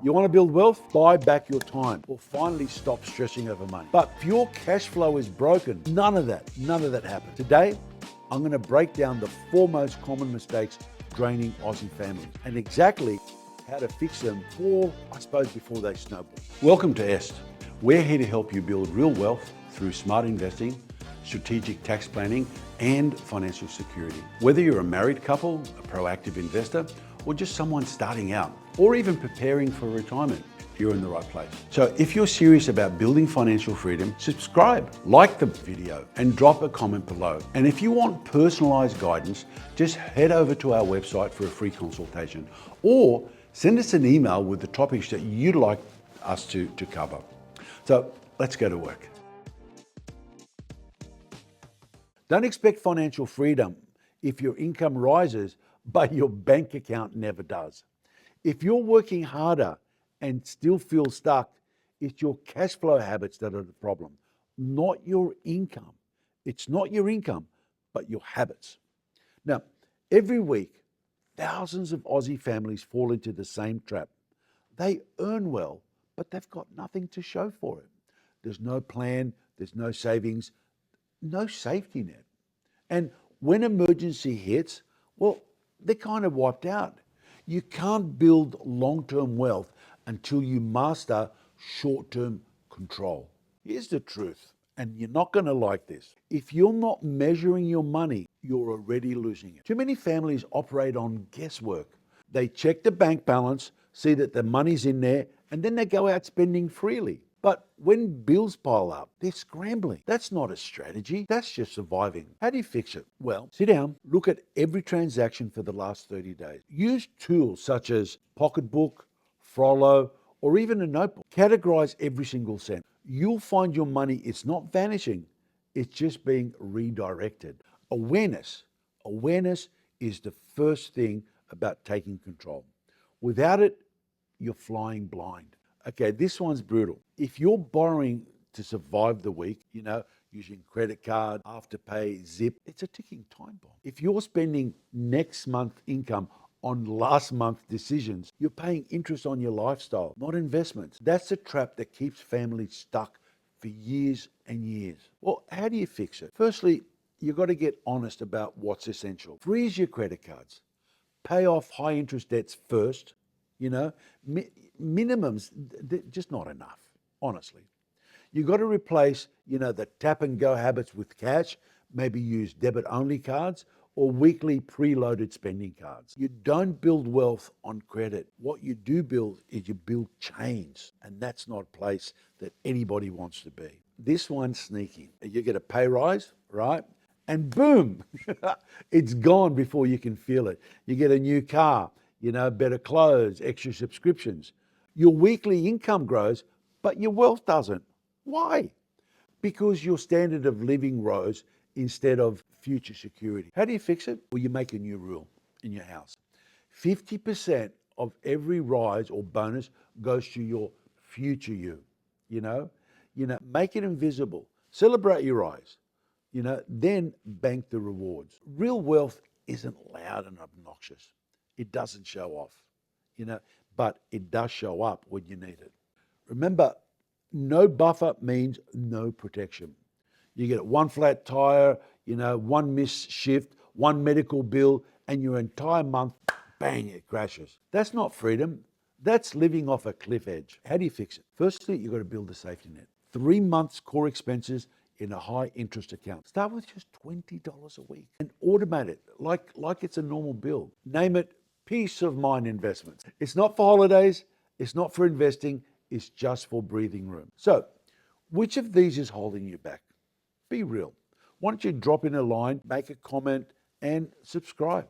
You want to build wealth? Buy back your time or finally stop stressing over money. But if your cash flow is broken, none of that happens. Today, I'm going to break down the 4 most common mistakes draining Aussie families and exactly how to fix them before they snowball. Welcome to EST. We're here to help you build real wealth through smart investing, strategic tax planning, and financial security. Whether you're a married couple, a proactive investor, or just someone starting out, or even preparing for retirement, you're in the right place. So if you're serious about building financial freedom, subscribe, like the video, and drop a comment below. And if you want personalized guidance, just head over to our website for a free consultation, or send us an email with the topics that you'd like us to cover. So let's go to work. Don't expect financial freedom if your income rises, but your bank account never does. If you're working harder and still feel stuck, it's your cash flow habits that are the problem, not your income. It's not your income, but your habits. Now, every week, thousands of Aussie families fall into the same trap. They earn well, but they've got nothing to show for it. There's no plan, there's no savings, no safety net. And when emergency hits, well, they're kind of wiped out. You can't build long-term wealth until you master short-term control. Here's the truth, and you're not going to like this. If you're not measuring your money, you're already losing it. Too many families operate on guesswork. They check the bank balance, see that the money's in there, and then they go out spending freely. But when bills pile up, they're scrambling. That's not a strategy. That's just surviving. How do you fix it? Well, sit down, look at every transaction for the last 30 days. Use tools such as Pocketbook, Frollo, or even a notebook. Categorize every single cent. You'll find your money is not vanishing. It's just being redirected. Awareness is the first thing about taking control. Without it, you're flying blind. Okay, this one's brutal. If you're borrowing to survive the week, using credit card, Afterpay, Zip, it's a ticking time bomb. If you're spending next month's income on last month's decisions, you're paying interest on your lifestyle, not investments. That's a trap that keeps families stuck for years and years. Well, how do you fix it? Firstly, you've got to get honest about what's essential. Freeze your credit cards. Pay off high interest debts first. Minimums, they're just not enough, honestly. You've got to replace, the tap and go habits with cash, maybe use debit only cards or weekly preloaded spending cards. You don't build wealth on credit. What you do build is you build chains, and that's not a place that anybody wants to be. This one's sneaky. You get a pay rise, right? And boom, it's gone before you can feel it. You get a new car, better clothes, extra subscriptions. Your weekly income grows, but your wealth doesn't. Why? Because your standard of living rose instead of future security. How do you fix it? Well, you make a new rule in your house. 50% of every rise or bonus goes to your future you. Make it invisible. Celebrate your rise. Then bank the rewards. Real wealth isn't loud and obnoxious. It doesn't show off, but it does show up when you need it. Remember, no buffer means no protection. You get one flat tire, one missed shift, one medical bill, and your entire month, bang, it crashes. That's not freedom. That's living off a cliff edge. How do you fix it? Firstly, you've got to build a safety net. 3 months core expenses in a high interest account. Start with just $20 a week and automate it like it's a normal bill. Name it peace of mind investments. It's not for holidays. It's not for investing. It's just for breathing room. So which of these is holding you back? Be real. Why don't you drop in a line, make a comment, and subscribe?